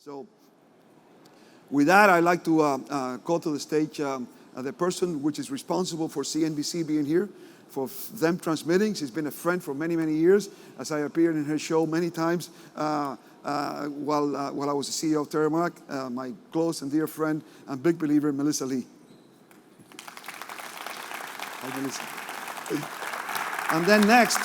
So with that, I'd like to call to the stage the person which is responsible for CNBC being here, for them transmitting. She's been a friend for many, many years, as I appeared in her show many times while I was the CEO of Terramark. My close and dear friend and big believer, Melissa Lee. Hi, Melissa. And then next,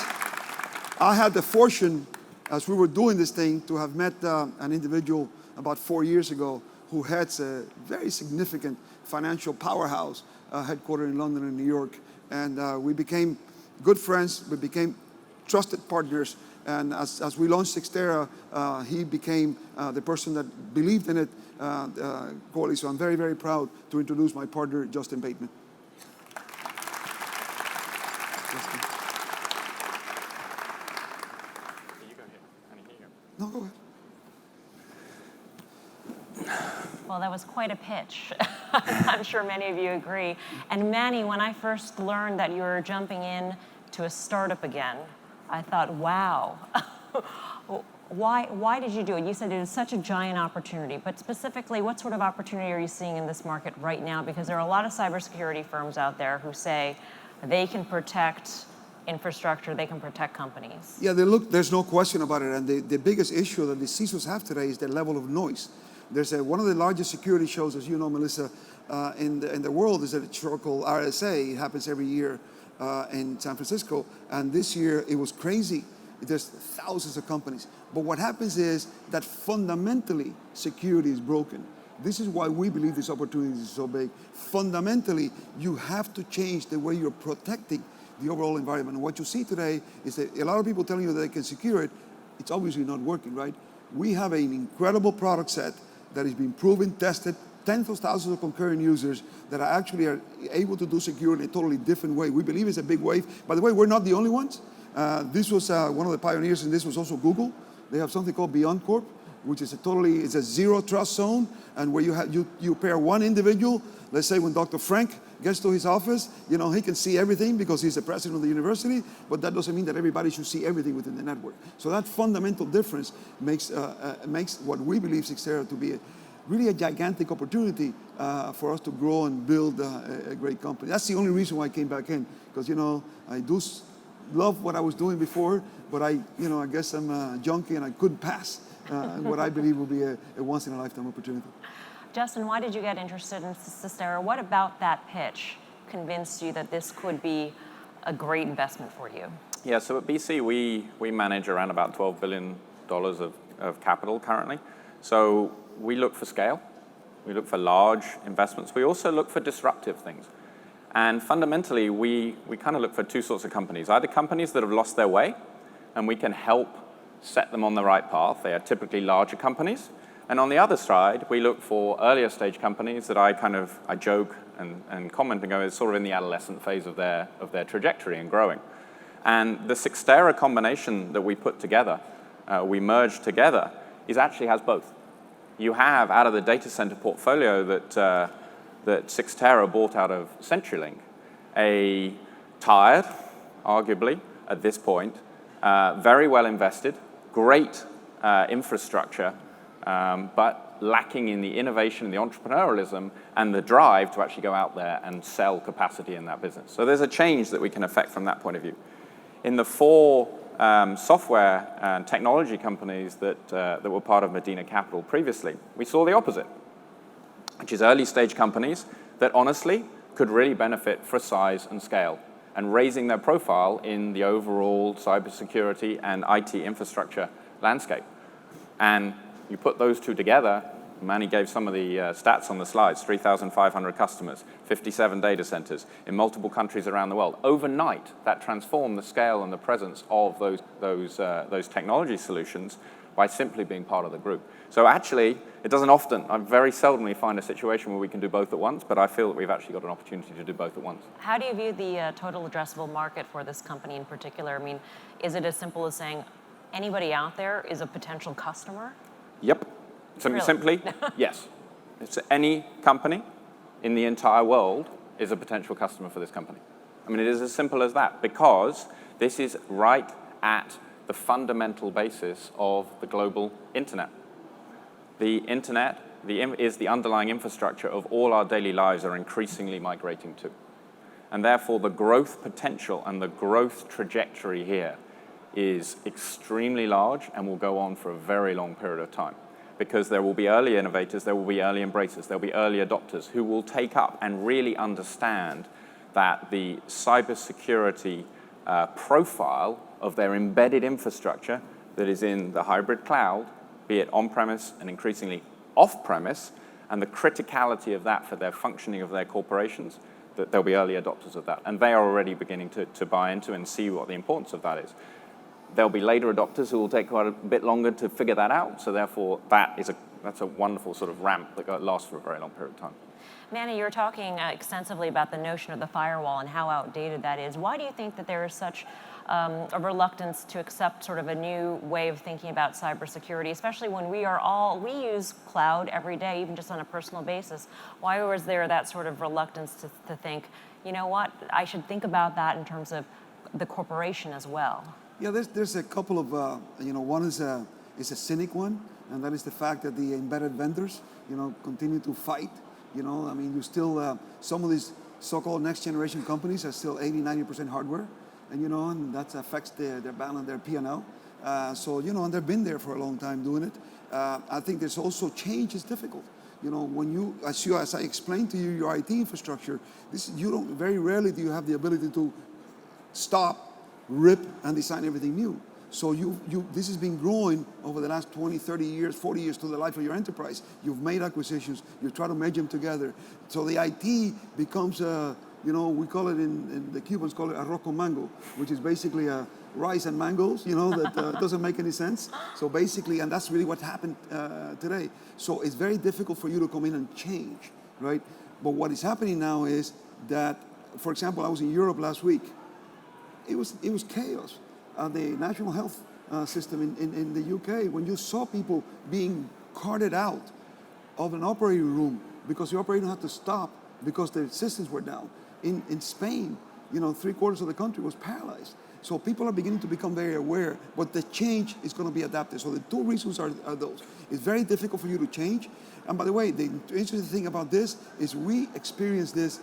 I had the fortune, as we were doing this thing, to have met an individual about 4 years ago who heads a very significant financial powerhouse headquartered in London and New York. And we became good friends, we became trusted partners. And as we launched CYXTERA, he became the person that believed in it, Corley. So I'm very, very proud to introduce my partner, Justin Bateman. Justin. You go here. Annie, here you go. No, go ahead. Well, that was quite a pitch. I'm sure many of you agree. And Manny, when I first learned that you were jumping in to a startup again, I thought, wow. Why did you do it? You said it is such a giant opportunity, but specifically, what sort of opportunity are you seeing in this market right now? Because there are a lot of cybersecurity firms out there who say they can protect infrastructure, they can protect companies. Yeah, there's no question about it. And the biggest issue that the CISOs have today is the level of noise. There's one of the largest security shows, as you know, Melissa, in the world is a show called RSA. It happens every year in San Francisco. And this year, it was crazy. There's thousands of companies. But what happens is that fundamentally, security is broken. This is why we believe this opportunity is so big. Fundamentally, you have to change the way you're protecting the overall environment. And what you see today is that a lot of people telling you that they can secure it. It's obviously not working, right? We have an incredible product set that has been proven, tested, tens of thousands of concurrent users that are actually able to do security in a totally different way. We believe it's a big wave. By the way, we're not the only ones. This was one of the pioneers, and this was also Google. They have something called Beyond Corp, which is it's a zero trust zone, and where you pair one individual. Let's say when Dr. Frank gets to his office, you know, he can see everything because he's the president of the university, but that doesn't mean that everybody should see everything within the network. So that fundamental difference makes what we believe CYXTERA to be really a gigantic opportunity for us to grow and build a great company. That's the only reason why I came back in, because, you know, I do love what I was doing before, but I guess I'm a junkie and I couldn't pass what I believe will be a once-in-a-lifetime opportunity. Justin, why did you get interested in CYXTERA? What about that pitch convinced you that this could be a great investment for you? Yeah, so at BC, we manage around about $12 billion of capital currently. So we look for scale. We look for large investments. We also look for disruptive things. And fundamentally, we kind of look for two sorts of companies. Either companies that have lost their way, and we can help set them on the right path. They are typically larger companies. And on the other side, we look for earlier stage companies that I joke and comment and go, it's sort of in the adolescent phase of their trajectory and growing. And the CYXTERA combination that we put together, we merged together, actually has both. You have, out of the data center portfolio that CYXTERA bought out of CenturyLink, a tired, arguably, at this point, very well invested, great infrastructure, but lacking in the innovation, the entrepreneurialism, and the drive to actually go out there and sell capacity in that business. So there's a change that we can affect from that point of view. In the four software and technology companies that were part of Medina Capital previously, we saw the opposite, which is early stage companies that honestly could really benefit for size and scale and raising their profile in the overall cybersecurity and IT infrastructure landscape. And you put those two together, Manny gave some of the stats on the slides, 3,500 customers, 57 data centers in multiple countries around the world. Overnight, that transformed the scale and the presence of those technology solutions by simply being part of the group. So actually, it doesn't often, I very seldomly find a situation where we can do both at once, but I feel that we've actually got an opportunity to do both at once. How do you view the total addressable market for this company in particular? I mean, is it as simple as saying anybody out there is a potential customer? Yep. Simply, yes. It's any company in the entire world is a potential customer for this company. I mean, it is as simple as that, because this is right at the fundamental basis of the global internet. the internet is the underlying infrastructure of all our daily lives are increasingly migrating to. And therefore, the growth potential and the growth trajectory here is extremely large and will go on for a very long period of time. Because there will be early innovators, there will be early embracers, there will be early adopters who will take up and really understand that the cybersecurity profile of their embedded infrastructure that is in the hybrid cloud, be it on-premise and increasingly off-premise, and the criticality of that for their functioning of their corporations, that there'll be early adopters of that. And they are already beginning to buy into and see what the importance of that is. There'll be later adopters who will take quite a bit longer to figure that out. So therefore, that's a wonderful sort of ramp that lasts for a very long period of time. Manny, you're talking extensively about the notion of the firewall and how outdated that is. Why do you think that there is such a reluctance to accept sort of a new way of thinking about cybersecurity, especially when we use cloud every day, even just on a personal basis? Why was there that sort of reluctance to think, you know what, I should think about that in terms of the corporation as well? Yeah, there's a couple of, one is a cynic one, and that is the fact that the embedded vendors, continue to fight. I mean, you still, some of these so-called next generation companies are still 80-90% hardware, and that affects their balance, their P&L. And they've been there for a long time doing it. I think there's also change is difficult. When as I explained to you, your IT infrastructure, very rarely do you have the ability to stop, rip, and design everything new. So this has been growing over the last 20, 30 years, 40 years to the life of your enterprise. You've made acquisitions, you try to merge them together. So the IT becomes we call it in the Cubans call it arroz con mango, which is basically rice and mangoes, that doesn't make any sense. So basically, and that's really what happened today. So it's very difficult for you to come in and change, right? But what is happening now is that, for example, I was in Europe last week. It was chaos. The national health system in the UK, when you saw people being carted out of an operating room because the operator had to stop because the systems were down. In Spain, 3/4 of the country was paralyzed. So people are beginning to become very aware, but the change is going to be adapted. So the two reasons are those. It's very difficult for you to change. And by the way, the interesting thing about this is we experience this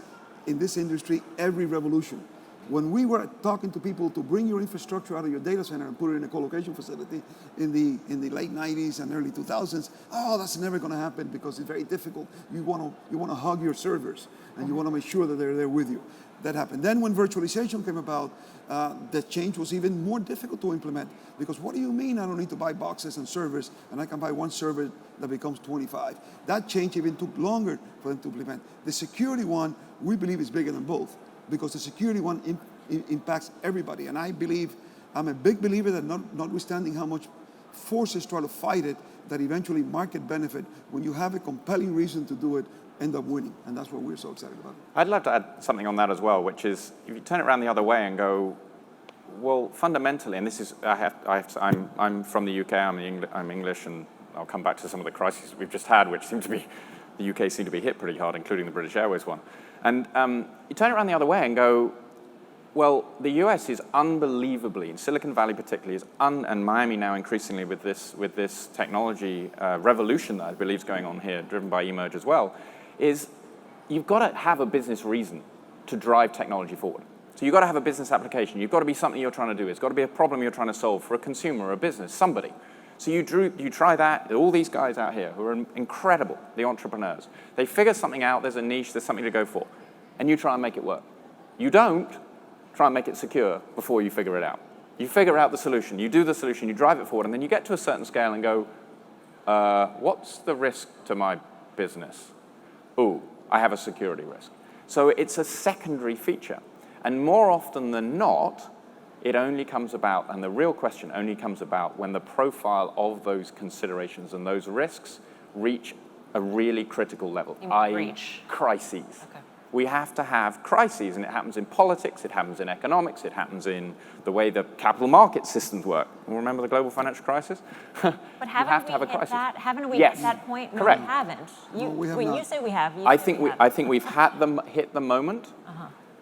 in this industry every revolution. When we were talking to people to bring your infrastructure out of your data center and put it in a co-location facility in the late 90s and early 2000s, that's never going to happen because it's very difficult. You want to hug your servers and you want to make sure that they're there with you. That happened. Then when virtualization came about, the change was even more difficult to implement because what do you mean I don't need to buy boxes and servers and I can buy one server that becomes 25? That change even took longer for them to implement. The security one, we believe, is bigger than both, because the security one impacts everybody. And I'm a big believer that notwithstanding how much forces try to fight it, that eventually market benefit, when you have a compelling reason to do it, end up winning. And that's what we're so excited about. I'd love to add something on that as well, which is if you turn it around the other way and go, well, fundamentally, and this is, I'm from the UK, I'm English, and I'll come back to some of the crises we've just had, which the UK seemed to be hit pretty hard, including the British Airways one. And you turn it around the other way and go, well, the US is unbelievably, in Silicon Valley particularly, and Miami now increasingly with this technology revolution that I believe is going on here, driven by eMerge as well, is you've got to have a business reason to drive technology forward. So you've got to have a business application. You've got to be something you're trying to do. It's got to be a problem you're trying to solve for a consumer or a business, somebody. So you try that. All these guys out here who are incredible, the entrepreneurs. They figure something out. There's a niche. There's something to go for. And you try and make it work. You don't try and make it secure before you figure it out. You figure out the solution. You do the solution. You drive it forward. And then you get to a certain scale and go, what's the risk to my business? Oh, I have a security risk. So it's a secondary feature. And more often than not, it only comes about, and the real question only comes about when the profile of those considerations and those risks reach a really critical level, i.e. crises. Okay. We have to have crises, and it happens in politics, it happens in economics, it happens in the way the capital market systems work. Remember the global financial crisis? But haven't we hit that point? No, correct. We haven't. You say we have. I think we've hit the moment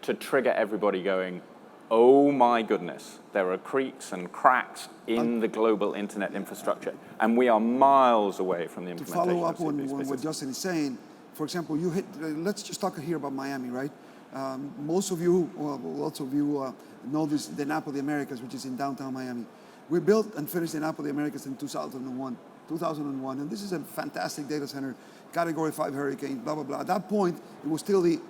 to trigger everybody going, oh my goodness, there are creaks and cracks in the global internet infrastructure, and we are miles away from the To implementation follow up of on CNBC. what Justin is saying, for example, you hit, let's just talk here about Miami, right? Most of you, well, lots of you know this, the Napa of the Americas, which is in downtown Miami. We built and finished the Napa of the Americas in 2001, and this is a fantastic data center, Category 5 hurricane, blah, blah, blah. At that point, it was still the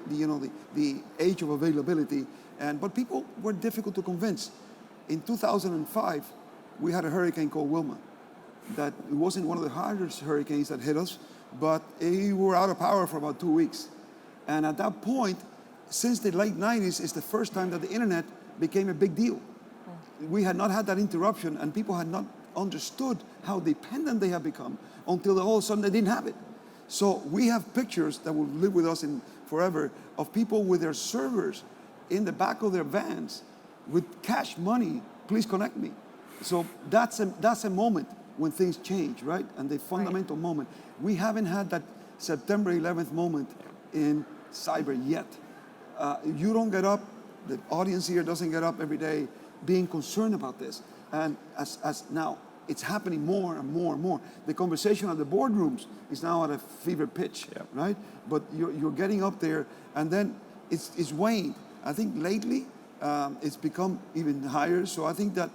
age of availability, but people were difficult to convince. In 2005, we had a hurricane called Wilma. That it wasn't one of the hardest hurricanes that hit us, but we were out of power for about 2 weeks. And at that point, since the late 90s, is the first time that the internet became a big deal. We had not had that interruption, and people had not understood how dependent they have become until all of a sudden they didn't have it. So we have pictures that will live with us forever of people with their servers in the back of their vans with cash money, please connect me. So that's a moment when things change, right? And the fundamental moment. We haven't had that September 11th moment in cyber yet. You don't get up, the audience here doesn't get up every day being concerned about this. And as now, it's happening more and more and more. The conversation at the boardrooms is now at a fever pitch, right? But you're getting up there, and then it's waned. I think lately, it's become even higher. So I think that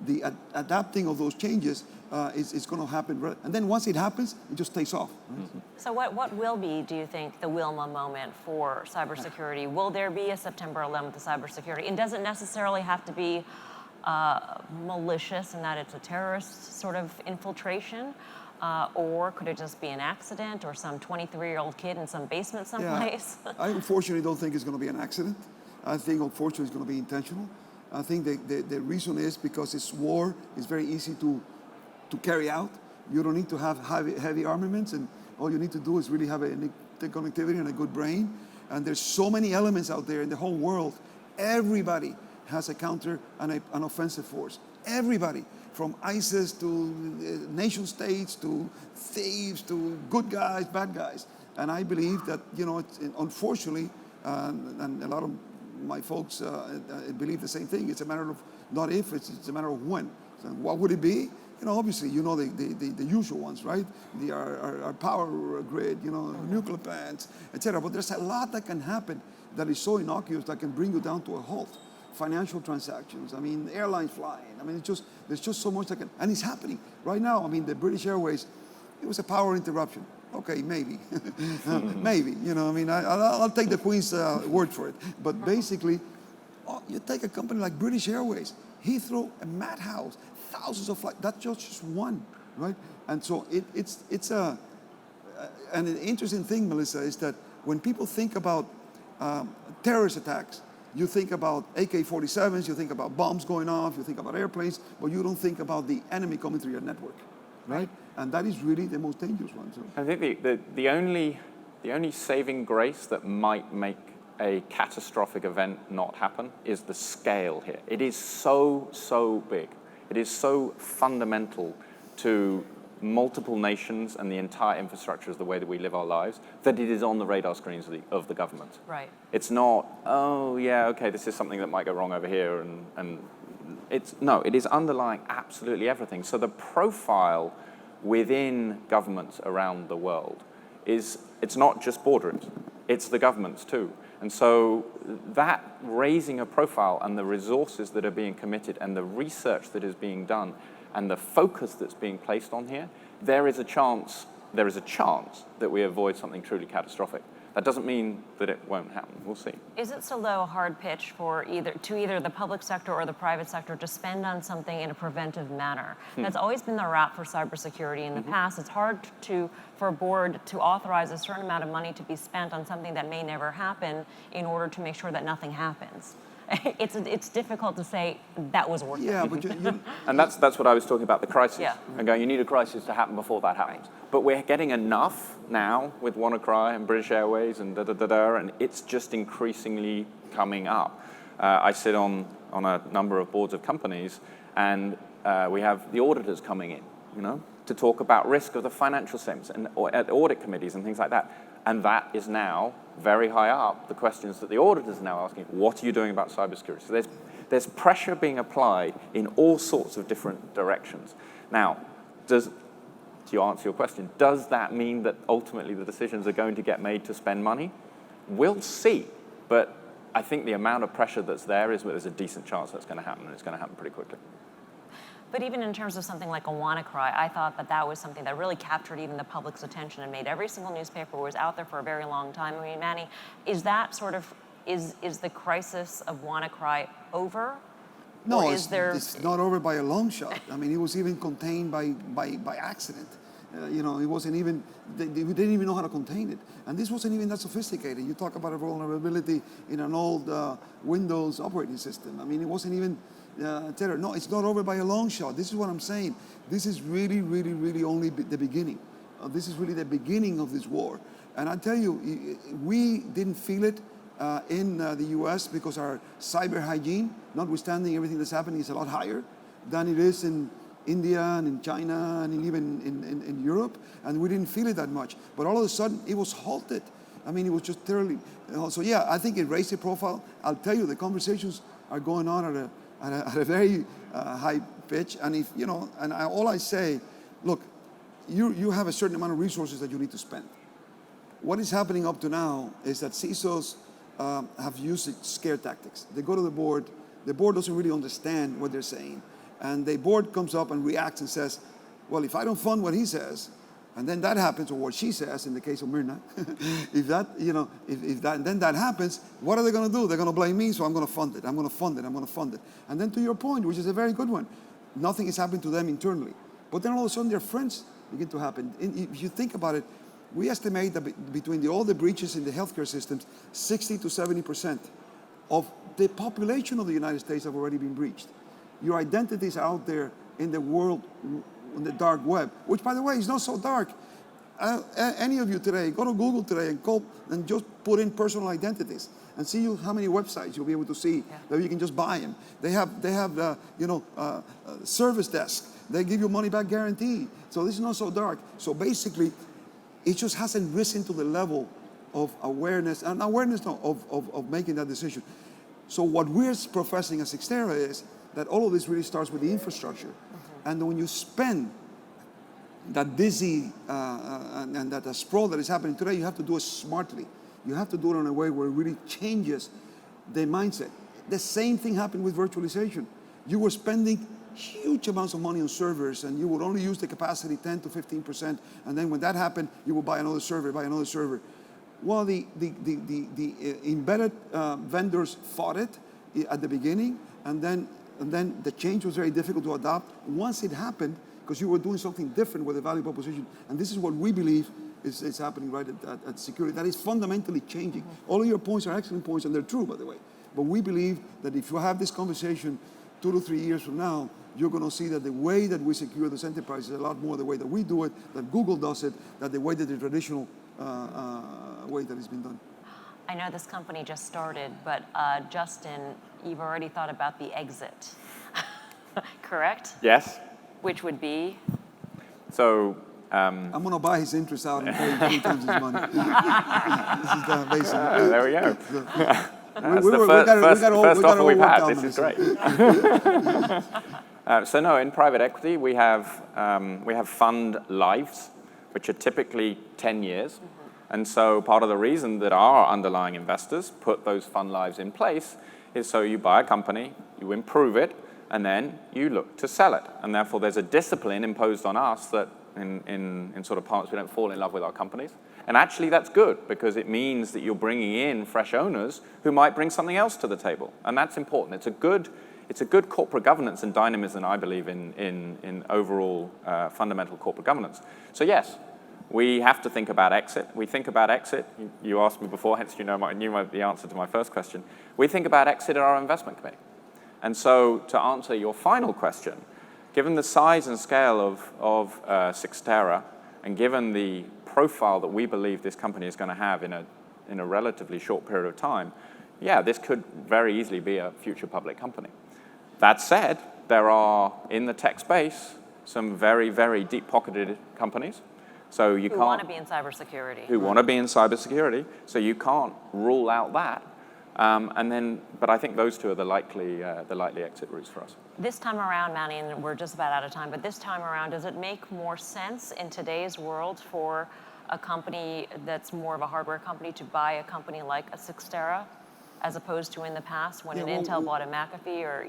the adapting of those changes is going to happen. And then once it happens, it just takes off. Right? Mm-hmm. So what will be, do you think, the Wilma moment for cybersecurity? Will there be a September 11th of cybersecurity? It doesn't necessarily have to be malicious in that it's a terrorist sort of infiltration, or could it just be an accident or some 23-year-old kid in some basement someplace? Yeah. I unfortunately don't think it's going to be an accident. I think unfortunately it's going to be intentional. I think the reason is because this war is very easy to carry out. You don't need to have heavy armaments, and all you need to do is really have the connectivity and a good brain. And there's so many elements out there in the whole world. Everybody has a counter and an offensive force. Everybody, from ISIS to nation states to thieves to good guys, bad guys. And I believe that, unfortunately, and a lot of my folks believe the same thing. It's a matter of not if, it's a matter of when. So what would it be? Obviously, the usual ones, right? Our power grid, nuclear plants, etc. But there's a lot that can happen that is so innocuous that can bring you down to a halt. Financial transactions, airlines flying. There's just so much that can, and it's happening right now. The British Airways, it was a power interruption. Okay, maybe, maybe. I'll take the Queen's word for it. But basically, you take a company like British Airways, Heathrow, a madhouse, thousands of flights. That's just one, right? And so it's and an interesting thing, Melissa, is that when people think about terrorist attacks, you think about AK-47s, you think about bombs going off, you think about airplanes, but you don't think about the enemy coming through your network, right? And that is really the most dangerous one. So. I think the only saving grace that might make a catastrophic event not happen is the scale here. It is so big. It is so fundamental to multiple nations and the entire infrastructure of the way that we live our lives that it is on the radar screens of the government. Right. It's not, oh yeah, okay, this is something that might go wrong over here, and it is underlying absolutely everything. So the profile within governments around the world it's not just boardrooms, it's the governments too. And so that raising a profile and the resources that are being committed and the research that is being done and the focus that's being placed on here, there is a chance that we avoid something truly catastrophic. That doesn't mean that it won't happen. We'll see. Is it so low a hard pitch for either the public sector or the private sector to spend on something in a preventive manner? That's always been the route for cybersecurity in the past. It's hard for a board to authorize a certain amount of money to be spent on something that may never happen in order to make sure that nothing happens. It's difficult to say that was worth it. Yeah, but and that's what I was talking about, the crisis. Yeah. And going, you need a crisis to happen before that happens. Right. But we're getting enough now with WannaCry and British Airways and and it's just increasingly coming up. I sit on a number of boards of companies, and we have the auditors coming in, to talk about risk of the financial statements and at audit committees and things like that. And that is now very high up, the questions that the auditors are now asking, what are you doing about cybersecurity? So there's pressure being applied in all sorts of different directions. Now, to answer your question, does that mean that ultimately the decisions are going to get made to spend money? We'll see. But I think the amount of pressure that's there is there's a decent chance that's going to happen, and it's going to happen pretty quickly. But even in terms of something like a WannaCry, I thought that was something that really captured even the public's attention and made every single newspaper was out there for a very long time. I mean, Manny, is that sort of, is the crisis of WannaCry over? No, it's not over by a long shot. I mean, it was even contained by accident. It wasn't even, we didn't even know how to contain it. And this wasn't even that sophisticated. You talk about a vulnerability in an old Windows operating system. I mean, it wasn't even terror. No, it's not over by a long shot. This is what I'm saying. This is really, really, really only the beginning. This is really the beginning of this war. And I tell you, we didn't feel it in the US because our cyber hygiene, notwithstanding everything that's happening, is a lot higher than it is in India and in China and even in Europe, and we didn't feel it that much. But all of a sudden, it was halted. I mean, it was just thoroughly. So yeah, I think it raised the profile. I'll tell you, the conversations are going on at a very high pitch. And if all I say, look, you have a certain amount of resources that you need to spend. What is happening up to now is that CISOs have used scare tactics. They go to the board doesn't really understand what they're saying. And the board comes up and reacts and says, well, if I don't fund what he says, and then that happens, or what she says in the case of Myrna, if that happens, what are they going to do? They're going to blame me, so I'm going to fund it. I'm going to fund it. I'm going to fund it. And then to your point, which is a very good one, nothing is happening to them internally. But then all of a sudden, their friends begin to happen. If you think about it, we estimate that between all the breaches in the healthcare systems, 60 to 70% of the population of the United States have already been breached. Your identities are out there in the world, on the dark web, which, by the way, is not so dark. Any of you today, go to Google today and just put in personal identities and see how many websites you'll be able to see that you can just buy them. They have service desk. They give you money back guarantee. So this is not so dark. So basically, it just hasn't risen to the level of awareness of making that decision. So what we're professing as CYXTERA is that all of this really starts with the infrastructure. And when you spend that busy and that sprawl that is happening today, you have to do it smartly. You have to do it in a way where it really changes the mindset. The same thing happened with virtualization. You were spending huge amounts of money on servers, and you would only use the capacity 10 to 15%. And then when that happened, you would buy another server. Well, the embedded vendors fought it at the beginning, and then the change was very difficult to adopt. Once it happened, because you were doing something different with the value proposition, and this is what we believe is happening right at security. That is fundamentally changing. All of your points are excellent points, and they're true, by the way. But we believe that if you have this conversation 2 to 3 years from now, you're going to see that the way that we secure this enterprise is a lot more the way that we do it, that Google does it, than the way that the traditional way that it's been done. I know this company just started, but Justin, you've already thought about the exit, correct? Yes. Which would be? So I'm going to buy his interest out and pay 3 times his money. This is the basic. There we go. That's we the first offer we've had. out, This is great. So no, in private equity, we have fund lives, which are typically 10 years. And so part of the reason that our underlying investors put those fund lives in place is so you buy a company, you improve it, and then you look to sell it. And therefore, there's a discipline imposed on us that in sort of parts we don't fall in love with our companies. And actually, that's good, because it means that you're bringing in fresh owners who might bring something else to the table. And that's important. It's a good corporate governance and dynamism, I believe, in overall fundamental corporate governance. So yes, we have to think about exit. We think about exit. You asked me before, hence you knew the answer to my first question. We think about exit at our investment committee. And so to answer your final question, given the size and scale of CYXTERA, and given the profile that we believe this company is going to have in a relatively short period of time, yeah, this could very easily be a future public company. That said, there are, in the tech space, some very, very deep-pocketed companies, So you Who can't... want to be in cybersecurity. Who want to be in cybersecurity. So you can't rule out that. But I think those two are the likely exit routes for us. This time around, Manny, and we're just about out of time, but this time around, does it make more sense in today's world for a company that's more of a hardware company to buy a company like a CYXTERA, as opposed to in the past when Intel bought a McAfee, or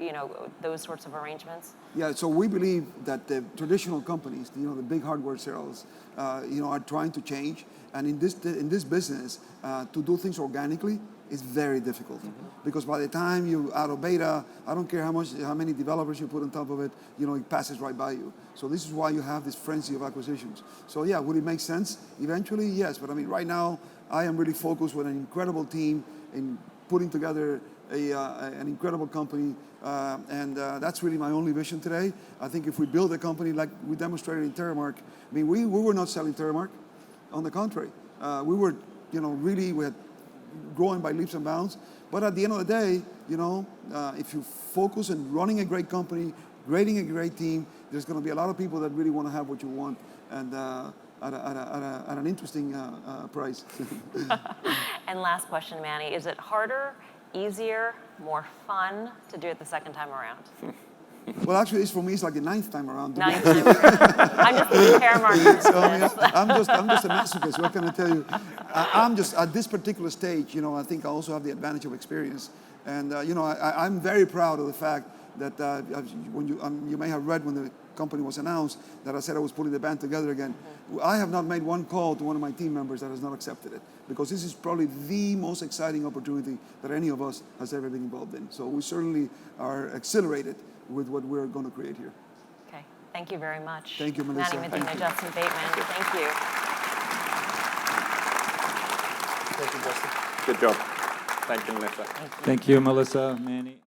those sorts of arrangements? Yeah, so we believe that the traditional companies, the big hardware sales, are trying to change, and in this business, to do things organically is very difficult, because by the time you out of beta, I don't care how many developers you put on top of it, it passes right by you. So this is why you have this frenzy of acquisitions. So yeah, would it make sense eventually? Yes, but I mean, right now I am really focused with an incredible team in putting together an incredible company, and that's really my only vision today. I think if we build a company like we demonstrated in Terramark, I mean, we were not selling Terramark. On the contrary, we were, really, we had growing by leaps and bounds. But at the end of the day, if you focus on running a great company, creating a great team, there's going to be a lot of people that really want to have what you want, and at an interesting price. And last question, Manny, is it harder, easier, more fun to do it the second time around? Well, actually, for me, it's like the 9th time around. Ninth time around. I'm just a Terramark. So I mean, I'm just a masochist. What can I tell you? I'm just at this particular stage. I think I also have the advantage of experience, and I'm very proud of the fact that when you may have read when the company was announced that I said I was putting the band together again. I have not made one call to one of my team members that has not accepted it, because this is probably the most exciting opportunity that any of us has ever been involved in. So we certainly are accelerated with what we're going to create here. Okay, thank you very much. Thank you, Melissa. Manny Medina, Justin Bateman, thank you. Thank you, Justin. Good job. Thank you, Melissa. Thank you, Melissa, Manny.